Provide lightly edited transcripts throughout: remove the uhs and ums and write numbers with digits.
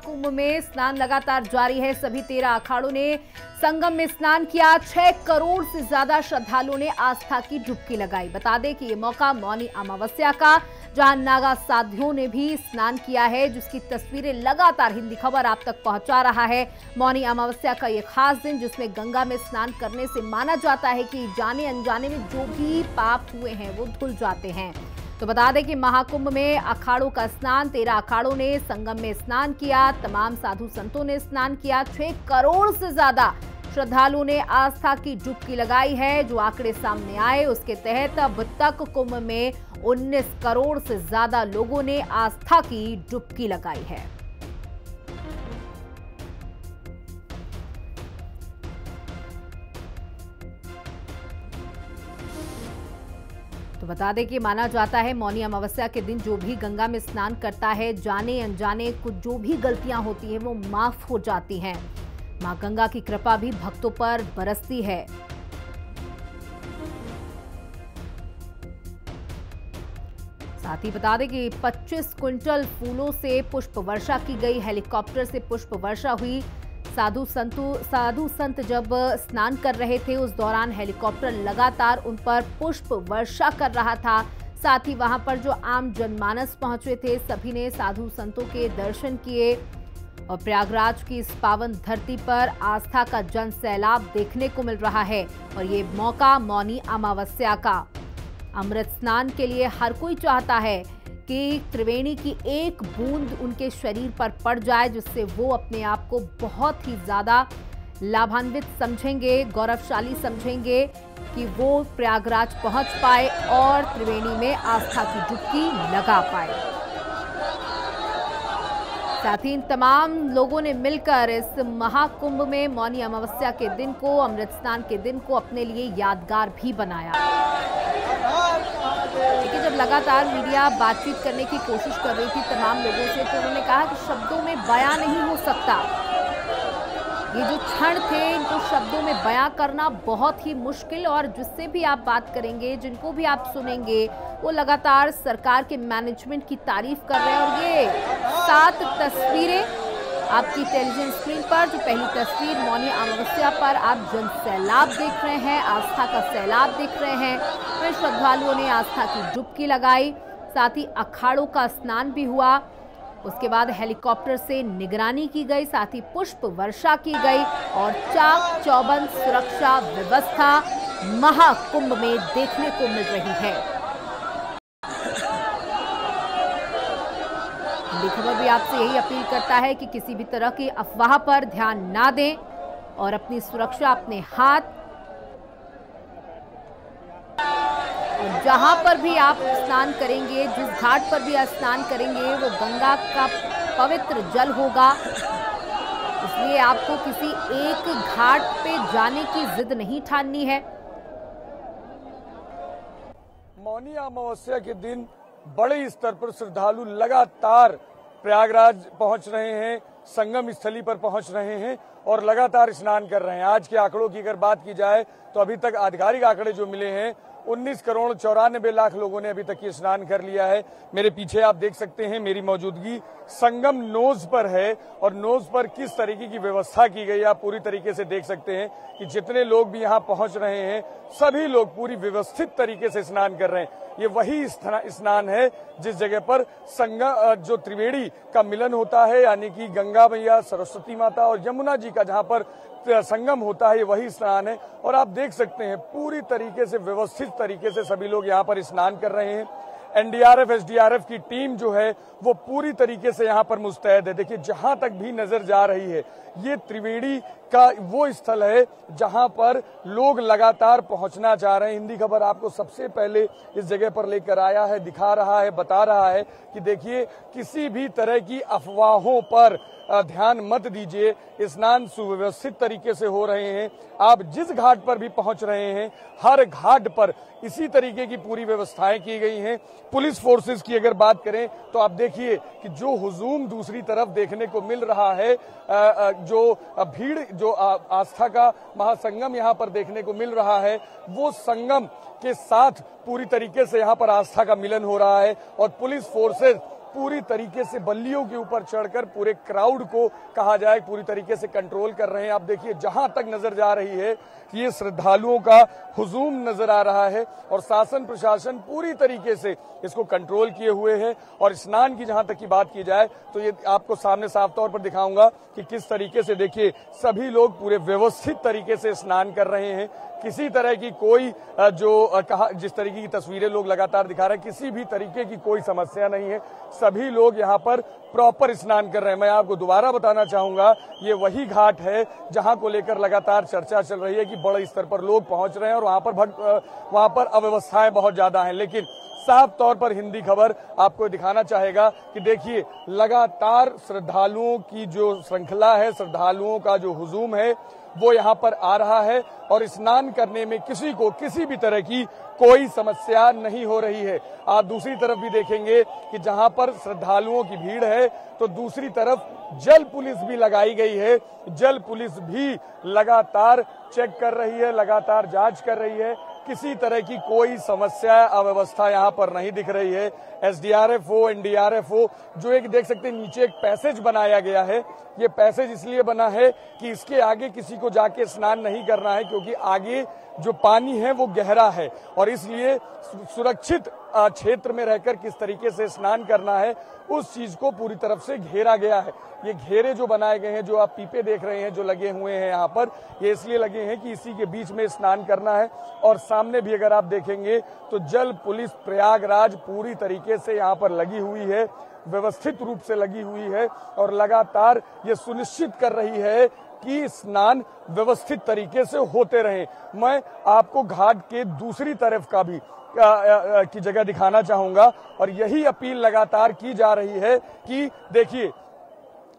महाकुंभ में स्नान लगातार जारी है। सभी 13 अखाड़ों ने संगम में स्नान किया। 6 करोड़ से ज्यादा श्रद्धालुओं ने आस्था की डुबकी लगाई। बता दें कि ये मौका मौनी अमावस्या का, जहां नागा साध्यों ने भी स्नान किया है, जिसकी तस्वीरें लगातार हिंदी खबर आप तक पहुंचा रहा है। मौनी अमावस्या का ये खास दिन, जिसमें गंगा में स्नान करने से माना जाता है कि जाने अनजाने में जो भी पाप हुए हैं वो धुल जाते हैं। तो बता दें कि महाकुंभ में अखाड़ों का स्नान, 13 अखाड़ों ने संगम में स्नान किया। तमाम साधु संतों ने स्नान किया। 6 करोड़ से ज्यादा श्रद्धालुओं ने आस्था की डुबकी लगाई है। जो आंकड़े सामने आए उसके तहत अब तक कुंभ में 19 करोड़ से ज्यादा लोगों ने आस्था की डुबकी लगाई है। तो बता दें कि माना जाता है मौनी अमावस्या के दिन जो भी गंगा में स्नान करता है, जाने अनजाने कुछ जो भी गलतियां होती हैं वो माफ हो जाती हैं। मां गंगा की कृपा भी भक्तों पर बरसती है। साथ ही बता दें कि 25 क्विंटल फूलों से पुष्प वर्षा की गई। हेलीकॉप्टर से पुष्प वर्षा हुई। साधु संत जब स्नान कर रहे थे उस दौरान हेलीकॉप्टर लगातार उन पर पुष्प वर्षा कर रहा था। साथ ही वहां पर जो आम जनमानस पहुंचे थे सभी ने साधु संतों के दर्शन किए और प्रयागराज की इस पावन धरती पर आस्था का जन सैलाब देखने को मिल रहा है। और ये मौका मौनी अमावस्या का, अमृत स्नान के लिए हर कोई चाहता है कि त्रिवेणी की एक बूंद उनके शरीर पर पड़ जाए, जिससे वो अपने आप को बहुत ही ज्यादा लाभान्वित समझेंगे, गौरवशाली समझेंगे कि वो प्रयागराज पहुंच पाए और त्रिवेणी में आस्था की डुबकी लगा पाए। साथ ही इन तमाम लोगों ने मिलकर इस महाकुंभ में मौनी अमावस्या के दिन को, अमृत स्नान के दिन को अपने लिए यादगार भी बनाया। देखिए, जब लगातार मीडिया बातचीत करने की कोशिश कर रही थी तमाम लोगों से, तो उन्होंने कहा कि शब्दों में बयां नहीं हो सकता। ये जो क्षण थे इनको शब्दों में बयां करना बहुत ही मुश्किल, और जिससे भी आप बात करेंगे, जिनको भी आप सुनेंगे, वो लगातार सरकार के मैनेजमेंट की तारीफ कर रहे हैं। और ये 7 तस्वीरें आपकी टेलीविजन स्क्रीन पर, जो पहली तस्वीर मौनी अमावस्या पर आप जन सैलाब देख रहे हैं, आस्था का सैलाब देख रहे हैं। फिर श्रद्धालुओं ने आस्था की डुबकी लगाई। साथ ही अखाड़ों का स्नान भी हुआ। उसके बाद हेलीकॉप्टर से निगरानी की गई, साथ ही पुष्प वर्षा की गई और चाक चौबंद सुरक्षा व्यवस्था महाकुंभ में देखने को मिल रही है। खबर भी आपसे यही अपील करता है कि किसी भी तरह की अफवाह पर ध्यान ना दें और अपनी सुरक्षा अपने हाथ, और जहां पर भी आप स्नान करेंगे, जिस घाट पर भी आप स्नान करेंगे, वो गंगा का पवित्र जल होगा। इसलिए आपको किसी एक घाट पे जाने की जिद नहीं ठाननी है। मौनी अमावस्या के दिन बड़े स्तर पर श्रद्धालु लगातार प्रयागराज पहुंच रहे हैं, संगम स्थली पर पहुंच रहे हैं और लगातार स्नान कर रहे हैं। आज के आंकड़ों की अगर बात की जाए तो अभी तक आधिकारिक आंकड़े जो मिले हैं 19 करोड़ 94 लाख लोगों ने अभी तक ये स्नान कर लिया है। मेरे पीछे आप देख सकते हैं मेरी मौजूदगी संगम नोज पर है और नोज पर किस तरीके की व्यवस्था की गई आप पूरी तरीके से देख सकते हैं कि जितने लोग भी यहाँ पहुंच रहे हैं सभी लोग पूरी व्यवस्थित तरीके से स्नान कर रहे हैं। ये वही स्नान है जिस जगह पर संगम जो त्रिवेणी का मिलन होता है, यानी कि गंगा मैया, सरस्वती माता और यमुना जी का जहाँ पर संगम होता है, वही स्नान है। और आप देख सकते हैं पूरी तरीके से व्यवस्थित तरीके से सभी लोग यहाँ पर स्नान कर रहे हैं। एनडीआरएफ, एसडीआरएफ की टीम जो है वो पूरी तरीके से यहाँ पर मुस्तैद है। देखिए, जहां तक भी नजर जा रही है ये त्रिवेणी का वो स्थल है जहां पर लोग लगातार पहुंचना चाह रहे हैं। हिंदी खबर आपको सबसे पहले इस जगह पर लेकर आया है, दिखा रहा है, बता रहा है कि देखिए, किसी भी तरह की अफवाहों पर ध्यान मत दीजिए। स्नान सुव्यवस्थित तरीके से हो रहे हैं। आप जिस घाट पर भी पहुंच रहे हैं हर घाट पर इसी तरीके की पूरी व्यवस्थाएं की गई हैं। पुलिस फोर्सेस की अगर बात करें तो आप देखिए कि जो हुजूम दूसरी तरफ देखने को मिल रहा है, जो भीड़, जो आस्था का महासंगम यहाँ पर देखने को मिल रहा है, वो संगम के साथ पूरी तरीके से यहाँ पर आस्था का मिलन हो रहा है और पुलिस फोर्सेस पूरी तरीके से बल्लियों के ऊपर चढ़कर पूरे क्राउड को कहा जाए पूरी तरीके से कंट्रोल कर रहे हैं। आप देखिए जहां तक नजर जा रही है ये श्रद्धालुओं का हुजूम नजर आ रहा है और शासन प्रशासन पूरी तरीके से इसको कंट्रोल किए हुए है। और स्नान की जहां तक की बात की जाए तो ये आपको सामने साफ तौर पर दिखाऊंगा कि किस तरीके से देखिए सभी लोग पूरे व्यवस्थित तरीके से स्नान कर रहे हैं। किसी तरह की कोई जिस तरीके की तस्वीरें लोग लगातार दिखा रहे हैं, किसी भी तरीके की कोई समस्या नहीं है। सभी लोग यहाँ पर प्रॉपर स्नान कर रहे हैं। मैं आपको दोबारा बताना चाहूंगा ये वही घाट है जहां को लेकर लगातार चर्चा चल रही है कि बड़े स्तर पर लोग पहुंच रहे हैं और वहां पर अव्यवस्थाएं बहुत ज्यादा हैं। लेकिन साफ तौर पर हिंदी खबर आपको दिखाना चाहेगा कि देखिए लगातार श्रद्धालुओं की जो श्रृंखला है, श्रद्धालुओं का जो हुजूम है वो यहाँ पर आ रहा है और स्नान करने में किसी को किसी भी तरह की कोई समस्या नहीं हो रही है। आप दूसरी तरफ भी देखेंगे कि जहां पर श्रद्धालुओं की भीड़ है तो दूसरी तरफ जल पुलिस भी लगाई गई है। जल पुलिस भी लगातार चेक कर रही है, लगातार जांच कर रही है। किसी तरह की कोई समस्या अव्यवस्था यहाँ पर नहीं दिख रही है। एसडीआरएफ हो, एनडीआरएफ हो, जो एक देख सकते हैं नीचे एक पैसेज बनाया गया है। ये पैसेज इसलिए बना है कि इसके आगे किसी को जाके स्नान नहीं करना है क्योंकि आगे जो पानी है वो गहरा है और इसलिए सुरक्षित क्षेत्र में रहकर किस तरीके से स्नान करना है उस चीज को पूरी तरफ से घेरा गया है। ये घेरे जो बनाए गए हैं, जो आप पीपे देख रहे हैं जो लगे हुए हैं यहाँ पर, ये इसलिए लगे हैं कि इसी के बीच में स्नान करना है। और सामने भी अगर आप देखेंगे तो जल पुलिस प्रयागराज पूरी तरीके से यहाँ पर लगी हुई है, व्यवस्थित रूप से लगी हुई है और लगातार ये सुनिश्चित कर रही है कि स्नान व्यवस्थित तरीके से होते रहे। मैं आपको घाट के दूसरी तरफ का भी की जगह दिखाना चाहूंगा और यही अपील लगातार की जा रही है कि देखिए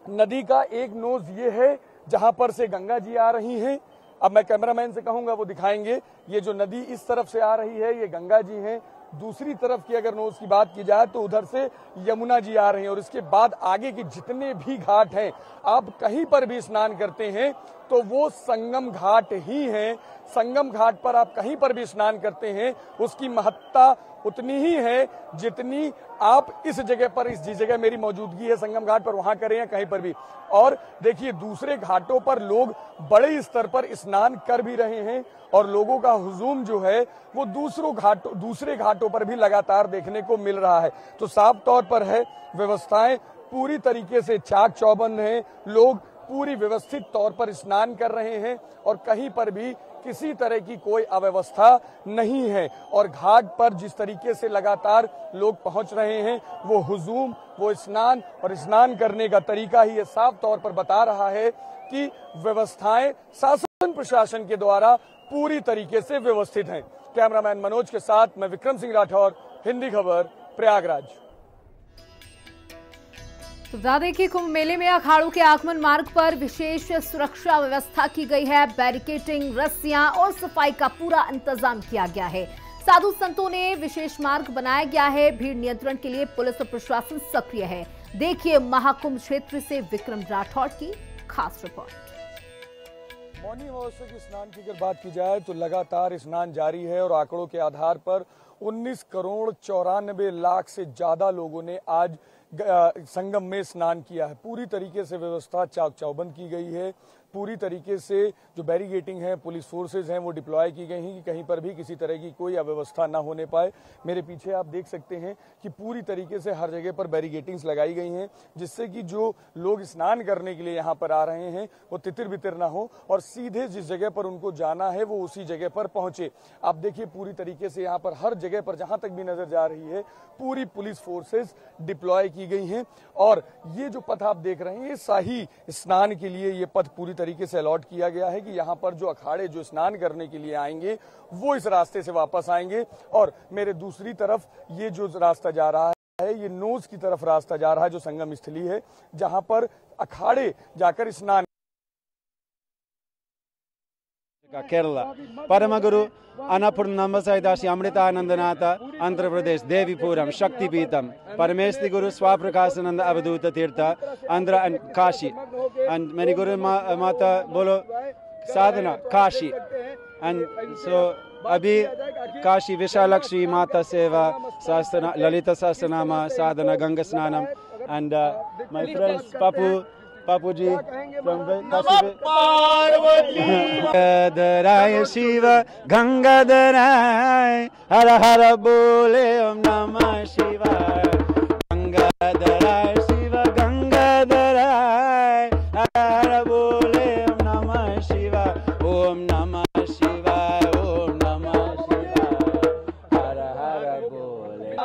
नदी का एक नोज ये है जहां पर से गंगा जी आ रही हैं। अब मैं कैमरामैन से कहूंगा वो दिखाएंगे। ये जो नदी इस तरफ से आ रही है ये गंगा जी हैं। दूसरी तरफ की अगर नोज की बात की जाए तो उधर से यमुना जी आ रही हैं और इसके बाद आगे के जितने भी घाट हैं, आप कहीं पर भी स्नान करते हैं तो वो संगम घाट ही हैं। संगम घाट पर आप कहीं पर भी स्नान करते हैं उसकी महत्ता उतनी ही है जितनी आप इस जगह पर, इस जिस जगह मेरी मौजूदगी है संगम घाट पर, वहां करें या कहीं पर भी। और देखिए दूसरे घाटों पर लोग बड़े स्तर पर स्नान कर भी रहे हैं और लोगों का हुजूम जो है वो दूसरे घाटों पर भी लगातार देखने को मिल रहा है। तो साफ तौर पर है व्यवस्थाएं पूरी तरीके से चाक चौबंद हैं। लोग पूरी व्यवस्थित तौर पर स्नान कर रहे हैं और कहीं पर भी किसी तरह की कोई अव्यवस्था नहीं है। और घाट पर जिस तरीके से लगातार लोग पहुंच रहे हैं वो हुजूम, वो स्नान और स्नान करने का तरीका ही ये साफ तौर पर बता रहा है कि व्यवस्थाएं शासन प्रशासन के द्वारा पूरी तरीके से व्यवस्थित हैं। कैमरामैन मनोज के साथ मैं विक्रम सिंह राठौर, हिंदी खबर, प्रयागराज। तो बता दें कि कुंभ मेले में अखाड़ों के आगमन मार्ग पर विशेष सुरक्षा व्यवस्था की गई है। बैरिकेडिंग, रस्सियां और सफाई का पूरा इंतजाम किया गया है। साधु संतों ने विशेष मार्ग बनाया गया है। भीड़ नियंत्रण के लिए पुलिस और प्रशासन सक्रिय है। देखिए महाकुंभ क्षेत्र से विक्रम राठौड़ की खास रिपोर्ट। मौनी अमावस्या की स्नान की अगर बात की जाए तो लगातार स्नान जारी है और आंकड़ों के आधार पर 19 करोड़ 94 लाख से ज्यादा लोगों ने आज संगम में स्नान किया है। पूरी तरीके से व्यवस्था चाक चौबंद की गई है। पूरी तरीके से जो बैरिकेडिंग है, पुलिस फोर्सेज हैं वो डिप्लॉय की गई हैं कि कहीं पर भी किसी तरह की कोई अव्यवस्था ना होने पाए। मेरे पीछे आप देख सकते हैं कि पूरी तरीके से हर जगह पर बैरिकेडिंग्स लगाई गई हैं जिससे कि जो लोग स्नान करने के लिए यहाँ पर आ रहे हैं वो तितिर बितिर ना हो और सीधे जिस जगह पर उनको जाना है वो उसी जगह पर पहुंचे। आप देखिए पूरी तरीके से यहाँ पर हर जगह पर जहां तक भी नजर जा रही है पूरी पुलिस फोर्सेज डिप्लॉय की गई हैं। और ये जो पथ आप देख रहे हैं ये शाही स्नान के लिए ये पथ पूरी तरीके से अलॉट किया गया है कि यहाँ पर जो अखाड़े जो स्नान करने के लिए आएंगे वो इस रास्ते से वापस आएंगे। और मेरे दूसरी तरफ ये जो रास्ता जा रहा है ये नोज की तरफ रास्ता जा रहा है जो संगम स्थली है जहां पर अखाड़े जाकर स्नान। केरला परमगुरु अन्नपूर्णा सहितासी अमृतानंदनाथ आंध्र प्रदेश देवीपुरम शक्तिपीठम परमेश्वरी गुरु स्वाप्रकाशानंद अवधूत तीर्थ Andhra and Kashi and many Guru Mata Bolo Sadhana Kashi and so अभी काशी विशालक्षी माता सेवा ललिता सहस्रनाम साधना गंगा स्नानम and my friends Papu ji from गंगाधराय शिव गंगाधराय हर हर बोले ओम नमः शिवाय गंगाधराय शिव गंगाधराय हर हर बोले ओम नमः शिवाय ओम नमः शिवाय ओम नमः शिवाय हर हर बोले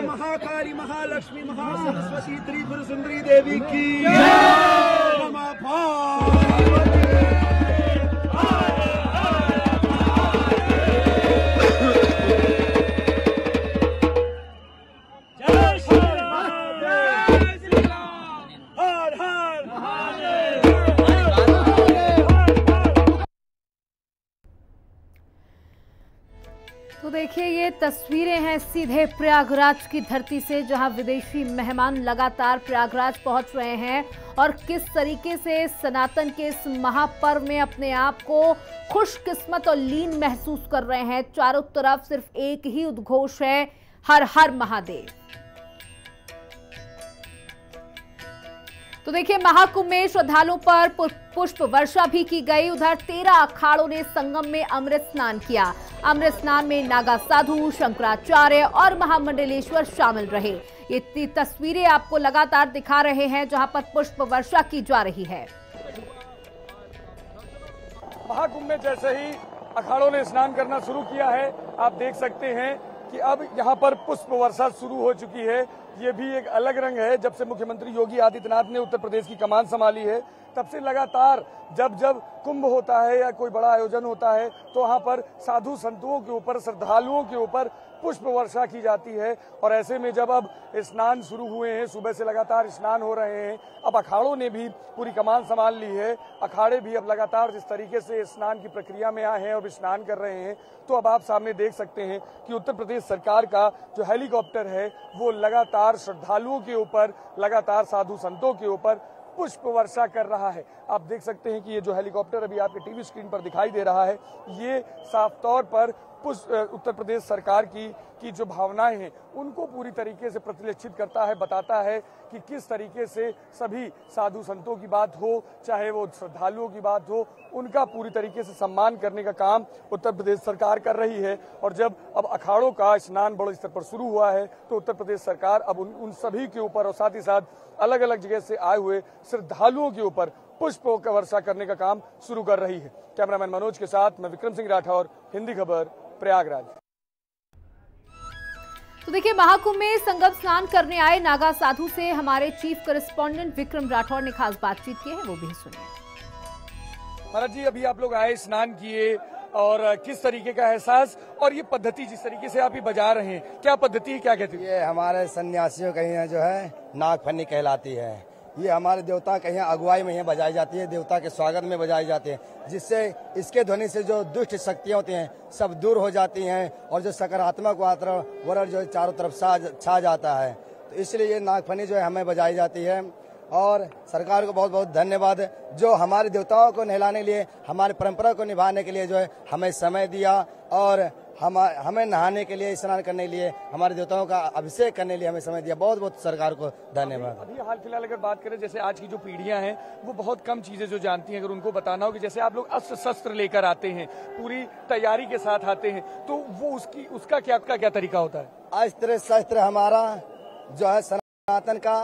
महाकाली महालक्ष्मी महासरस्वती त्रिपुर सुंदरी देवी की नमः पार्वती। जय श्री राम जय श्री राम हर हर महादेव। तो देखिए, ये तस्वीरें हैं सीधे प्रयागराज की धरती से, जहां विदेशी मेहमान लगातार प्रयागराज पहुंच रहे हैं और किस तरीके से सनातन के इस महापर्व में अपने आप को खुशकिस्मत और लीन महसूस कर रहे हैं। चारों तरफ सिर्फ एक ही उद्घोष है, हर हर महादेव। तो देखिए, महाकुंभ में श्रद्धालुओं पर पुष्प वर्षा भी की गई। उधर 13 अखाड़ों ने संगम में अमृत स्नान किया। अमृत स्नान में नागा साधु, शंकराचार्य और महामंडलेश्वर शामिल रहे। ये तस्वीरें आपको लगातार दिखा रहे हैं, जहां पर पुष्प वर्षा की जा रही है। महाकुंभ में जैसे ही अखाड़ों ने स्नान करना शुरू किया है, आप देख सकते हैं कि अब यहाँ पर पुष्प वर्षा शुरू हो चुकी है। ये भी एक अलग रंग है। जब से मुख्यमंत्री योगी आदित्यनाथ ने उत्तर प्रदेश की कमान संभाली है, तब से लगातार जब जब कुंभ होता है या कोई बड़ा आयोजन होता है, तो वहाँ पर साधु संतों के ऊपर, श्रद्धालुओं के ऊपर पुष्प वर्षा की जाती है। और ऐसे में जब अब स्नान शुरू हुए हैं, सुबह से लगातार स्नान हो रहे हैं, अब अखाड़ों ने भी पूरी कमान संभाल ली है। अखाड़े भी अब लगातार जिस तरीके से स्नान की प्रक्रिया में आए हैं और स्नान कर रहे हैं, तो अब आप सामने देख सकते हैं कि उत्तर प्रदेश सरकार का जो हेलीकॉप्टर है वो लगातार श्रद्धालुओं के ऊपर, लगातार साधु संतों के ऊपर पुष्प वर्षा कर रहा है। आप देख सकते हैं कि ये जो हेलीकॉप्टर अभी आपके टीवी स्क्रीन पर दिखाई दे रहा है, ये साफ तौर पर उत्तर प्रदेश सरकार की जो भावनाएं हैं उनको पूरी तरीके से प्रतिलक्षित करता है, बताता है कि किस तरीके से सभी साधु संतों की बात हो, चाहे वो श्रद्धालुओं की बात हो, उनका पूरी तरीके से सम्मान करने का काम उत्तर प्रदेश सरकार कर रही है। और जब अब अखाड़ों का स्नान बड़े स्तर पर शुरू हुआ है, तो उत्तर प्रदेश सरकार अब उन सभी के ऊपर और साथ ही साथ अलग अलग जगह से आए हुए श्रद्धालुओं के ऊपर पुष्पों का वर्षा करने का काम शुरू कर रही है। कैमरामैन मनोज के साथ मैं विक्रम सिंह राठौर, हिंदी खबर, प्रयागराज। तो देखिए, महाकुंभ में संगम स्नान करने आए नागा साधु से हमारे चीफ करेस्पॉन्डेंट विक्रम राठौर ने खास बातचीत की है, वो भी सुनिए। महाराज जी, अभी आप लोग आए, स्नान किए, और किस तरीके का एहसास और ये पद्धति जिस तरीके से आप ये बजा रहे हैं, क्या पद्धति है, क्या कहती है? ये हमारे सन्यासियों के यहाँ जो है नागफनी कहलाती है। ये हमारे देवता के यहाँ अगुवाई में यहाँ बजाई जाती है, देवता के स्वागत में बजाई जाती है, जिससे इसके ध्वनि से जो दुष्ट शक्तियाँ होती हैं सब दूर हो जाती हैं और जो सकारात्मक वातावरण जो चारों तरफ छा जाता है। तो इसलिए ये नागफनी जो है हमें बजाई जाती है। और सरकार को बहुत बहुत धन्यवाद, जो हमारे देवताओं को नहलाने के लिए, हमारी परंपरा को निभाने के लिए जो है हमें समय दिया और हमें नहाने के लिए, स्नान करने के लिए, हमारे देवताओं का अभिषेक करने के लिए हमें समय दिया। बहुत बहुत सरकार को धन्यवाद। अभी हाल फिलहाल अगर बात करें, जैसे आज की जो पीढ़ियां हैं वो बहुत कम चीजें जो जानती हैं, अगर उनको बताना हो कि जैसे आप लोग अस्त्र शस्त्र लेकर आते हैं, पूरी तैयारी के साथ आते हैं, तो वो उसका क्या तरीका होता है? अस्त्र शस्त्र हमारा जो है सनातन का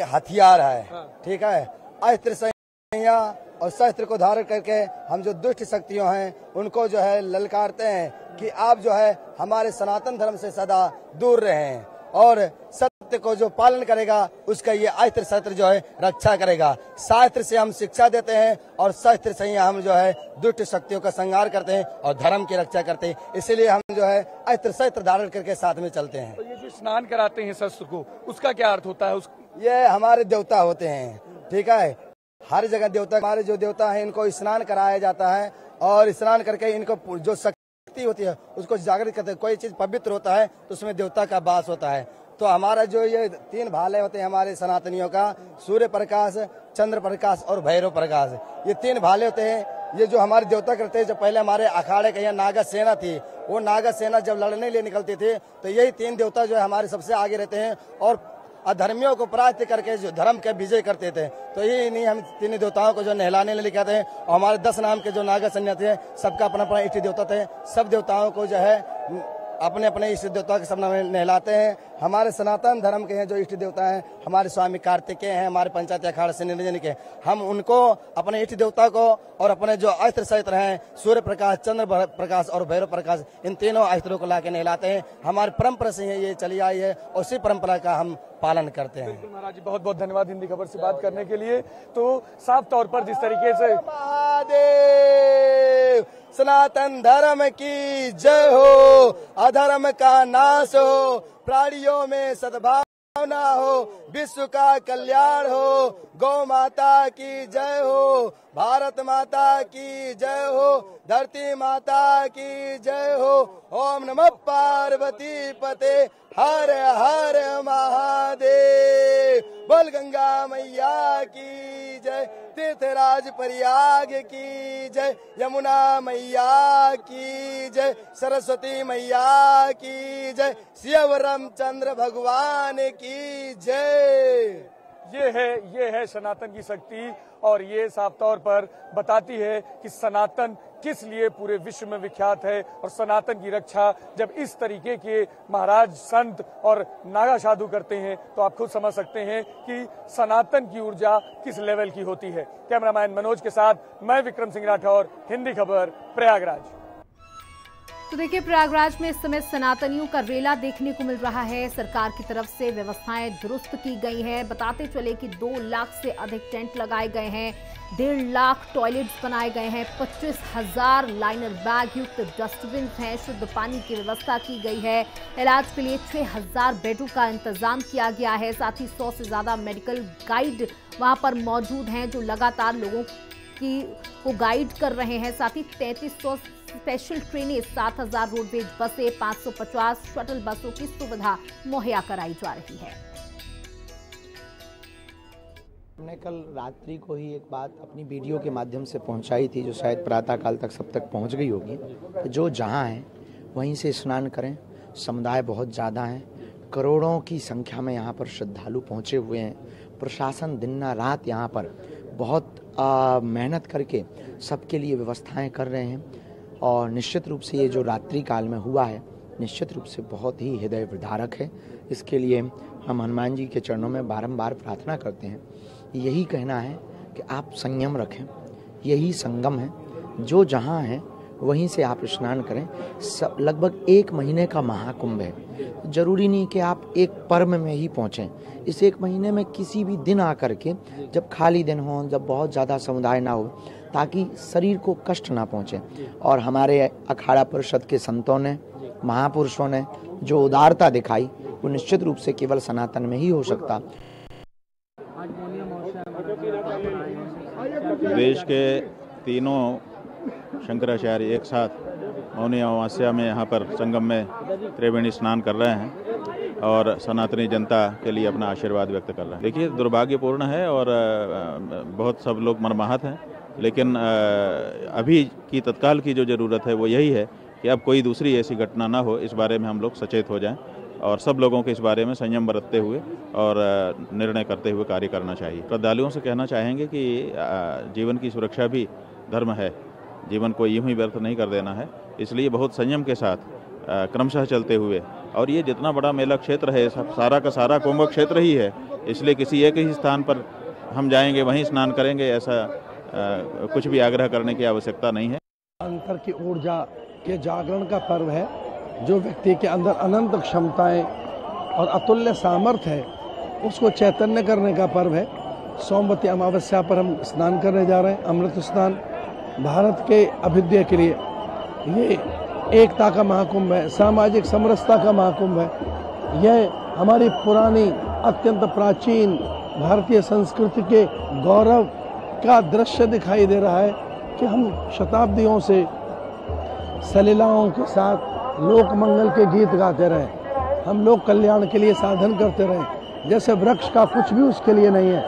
हथियार है, ठीक है। अस्त्र संयम और शस्त्र को धारण करके हम जो दुष्ट शक्तियों हैं उनको जो है ललकारते हैं कि आप जो है हमारे सनातन धर्म से सदा दूर रहें और सत्य सत्य को जो पालन करेगा उसका ये अस्त्र शस्त्र जो है रक्षा करेगा। शास्त्र से हम शिक्षा देते हैं और शस्त्र से ही हम जो है दुष्ट शक्तियों का संहार करते हैं और धर्म की रक्षा करते हैं। इसीलिए हम जो है अस्त्र शस्त्र धारण करके साथ में चलते हैं। तो ये जो स्नान कराते हैं शस्त्र को, उसका क्या अर्थ होता है? ये हमारे देवता होते हैं, ठीक है। हर जगह देवता, हमारे जो देवता हैं इनको स्नान कराया जाता है और स्नान करके इनको जो शक्ति होती है उसको जागृत करते हैं। कोई चीज पवित्र होता है तो उसमें देवता का वास होता है। तो हमारा जो ये 3 भाले होते हैं हमारे सनातनियों का, सूर्य प्रकाश, चंद्र प्रकाश और भैरव प्रकाश, ये 3 भाले होते हैं। ये जो हमारे देवता करते हैं, जो पहले हमारे अखाड़े के यहाँ नागा सेना थी, वो नागा सेना जब लड़ने लिए निकलती थी तो यही 3 देवता जो है हमारे सबसे आगे रहते हैं और अधर्मियों को पराजित करके जो धर्म के विजय करते थे। तो ये नहीं, हम 3 देवताओं को जो नहलाने ले कहते हैं। और हमारे 10 नाम के जो नागा सैन्य थे, सबका अपना अपना इष्ट देवता थे। सब देवताओं को जो है अपने अपने इष्ट देवता के सब नहलाते हैं। हमारे सनातन धर्म के हैं जो इष्ट देवता हैं, हमारे स्वामी कार्तिकेय हैं, हमारे पंचायत अखाड़ा से निरंजन के, हम उनको अपने इष्ट देवता को और अपने जो अस्त्र शस्त्र हैं सूर्य प्रकाश, चंद्र प्रकाश और भैरव प्रकाश, इन तीनों अस्त्रों को लाके नहलाते हैं। हमारी परंपरा से ये चली आई है और उसी परंपरा का हम पालन करते हैं। महाराज जी बहुत बहुत धन्यवाद हिंदी खबर से बात करने के लिए। तो साफ तौर पर जिस तरीके से महादेव, सनातन धर्म की जय हो, अधर्म का नाश हो, प्राणियों में सद्भावना हो, विश्व का कल्याण हो, गौ माता की जय हो, भारत माता की जय हो, धरती माता की जय हो। ओम नमः पार्वती पते हर हर महादेव। बोल गंगा मैया की जय, तीर्थराज प्रयाग की जय, यमुना मैया की जय, सरस्वती मैया की जय, शिव रामचंद्र भगवान की जय। ये है सनातन की शक्ति और ये साफ तौर पर बताती है कि सनातन किस लिए पूरे विश्व में विख्यात है। और सनातन की रक्षा जब इस तरीके के महाराज, संत और नागा साधु करते हैं तो आप खुद समझ सकते हैं कि सनातन की ऊर्जा किस लेवल की होती है। कैमरामैन मनोज के साथ मैं विक्रम सिंह राठौर, हिंदी खबर, प्रयागराज। तो देखिए, प्रयागराज में इस समय सनातनियों का रेला देखने को मिल रहा है। सरकार की तरफ से व्यवस्थाएं दुरुस्त की गई हैं। बताते चले कि 2 लाख से अधिक टेंट लगाए गए हैं, 1.5 लाख टॉयलेट्स बनाए गए हैं, 25,000 लाइनर बैग युक्त डस्टबिन हैं, शुद्ध पानी की व्यवस्था की गई है। इलाज के लिए 6,000 बेडों का इंतजाम किया गया है। साथ ही 100 से ज्यादा मेडिकल गाइड वहां पर मौजूद हैं जो लगातार लोगों को गाइड कर रहे हैं। साथ ही 3300 स्पेशल ट्रेनें, 7,000 रोडवेज बसें, 550 शटल बसों की सुविधा मुहैया कराई जा रही है। हमने कल रात्रि को ही एक बात अपनी वीडियो के माध्यम से पहुंचाई थी जो शायद प्रातःकाल तक सब तक पहुंच गई होगी। जो जहां है वहीं से स्नान करें। समुदाय बहुत ज़्यादा है, करोड़ों की संख्या में यहाँ पर श्रद्धालु पहुँचे हुए हैं। प्रशासन दिन रात यहाँ पर बहुत मेहनत करके सबके लिए व्यवस्थाएं कर रहे हैं और निश्चित रूप से ये जो रात्रि काल में हुआ है निश्चित रूप से बहुत ही हृदय विदारक है। इसके लिए हम हनुमान जी के चरणों में बारंबार प्रार्थना करते हैं। यही कहना है कि आप संयम रखें, यही संगम है। जो जहाँ है वहीं से आप स्नान करें। सब लगभग 1 महीने का महाकुंभ है। जरूरी नहीं कि आप एक पर्व में ही पहुँचें। इस 1 महीने में किसी भी दिन आकर के, जब खाली दिन हो, जब बहुत ज़्यादा समुदाय ना हो, ताकि शरीर को कष्ट ना पहुँचे। और हमारे अखाड़ा परिषद के संतों ने, महापुरुषों ने जो उदारता दिखाई वो निश्चित रूप से केवल सनातन में ही हो सकता। देश के तीनों शंकराचार्य एक साथ मौनी अमावस्या में यहाँ पर संगम में त्रिवेणी स्नान कर रहे हैं और सनातनी जनता के लिए अपना आशीर्वाद व्यक्त कर रहे हैं। देखिए, दुर्भाग्यपूर्ण है और बहुत सब लोग मर्माहत हैं, लेकिन अभी की तत्काल की जो ज़रूरत है वो यही है कि अब कोई दूसरी ऐसी घटना ना हो। इस बारे में हम लोग सचेत हो जाएं और सब लोगों को इस बारे में संयम बरतते हुए और निर्णय करते हुए कार्य करना चाहिए। श्रद्धालुओं से कहना चाहेंगे कि जीवन की सुरक्षा भी धर्म है, जीवन को यूं ही व्यर्थ नहीं कर देना है। इसलिए बहुत संयम के साथ क्रमशः चलते हुए, और ये जितना बड़ा मेला क्षेत्र है सारा का सारा कुंभ क्षेत्र ही है, इसलिए किसी एक ही स्थान पर हम जाएंगे वहीं स्नान करेंगे ऐसा कुछ भी आग्रह करने की आवश्यकता नहीं है। अंतर की ऊर्जा के जागरण का पर्व है। जो व्यक्ति के अंदर अनंत क्षमताएं और अतुल्य सामर्थ्य है, उसको चैतन्य करने का पर्व है। सोमवती अमावस्या पर हम स्नान करने जा रहे हैं, अमृत स्नान। भारत के अभ्युदय के लिए ये एकता का महाकुंभ है, सामाजिक समरसता का महाकुंभ है। यह हमारी पुरानी अत्यंत प्राचीन भारतीय संस्कृति के गौरव का दृश्य दिखाई दे रहा है कि हम शताब्दियों से सलीलाओं के साथ लोक मंगल के गीत गाते रहे, हम लोक कल्याण के लिए साधन करते रहे। जैसे वृक्ष का कुछ भी उसके लिए नहीं है,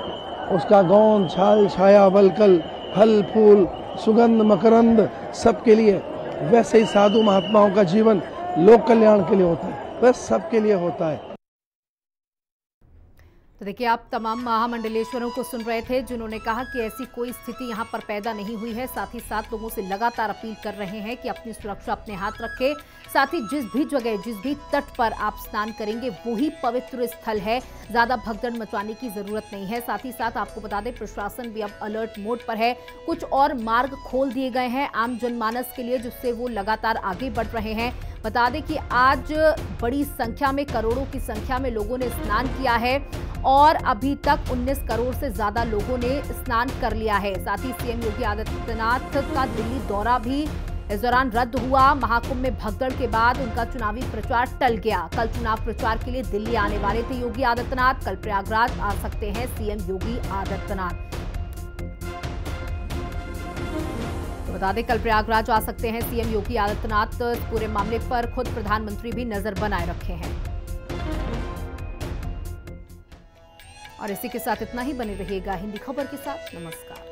उसका गोंद, छाल, छाया, वलकल, फल, फूल, सुगंध, मकरंद सबके लिए, वैसे ही साधु महात्माओं का जीवन लोक कल्याण के लिए होता है, वह सबके लिए होता है। तो देखिए, आप तमाम महामंडलेश्वरों को सुन रहे थे जिन्होंने कहा कि ऐसी कोई स्थिति यहां पर पैदा नहीं हुई है। साथ ही साथ लोगों से लगातार अपील कर रहे हैं कि अपनी सुरक्षा अपने हाथ रखें। साथ ही जिस भी जगह, जिस भी तट पर आप स्नान करेंगे वही पवित्र स्थल है, ज्यादा भगदड़ मचाने की जरूरत नहीं है। साथ ही साथ आपको बता दें, प्रशासन भी अब अलर्ट मोड पर है। कुछ और मार्ग खोल दिए गए हैं आम जनमानस के लिए, जिससे वो लगातार आगे बढ़ रहे हैं। बता दें कि आज बड़ी संख्या में, करोड़ों की संख्या में लोगों ने स्नान किया है और अभी तक 19 करोड़ से ज्यादा लोगों ने स्नान कर लिया है। साथ ही सीएम योगी आदित्यनाथ का दिल्ली दौरा भी इस दौरान रद्द हुआ। महाकुंभ में भगदड़ के बाद उनका चुनावी प्रचार टल गया। कल चुनाव प्रचार के लिए दिल्ली आने वाले थे योगी आदित्यनाथ। कल प्रयागराज आ सकते हैं सीएम योगी आदित्यनाथ। तो बता दें, कल प्रयागराज आ सकते हैं सीएम योगी आदित्यनाथ। पूरे मामले पर खुद प्रधानमंत्री भी नजर बनाए रखे हैं। और इसी के साथ इतना ही। बने रहिएगा हिंदी खबर के साथ। नमस्कार।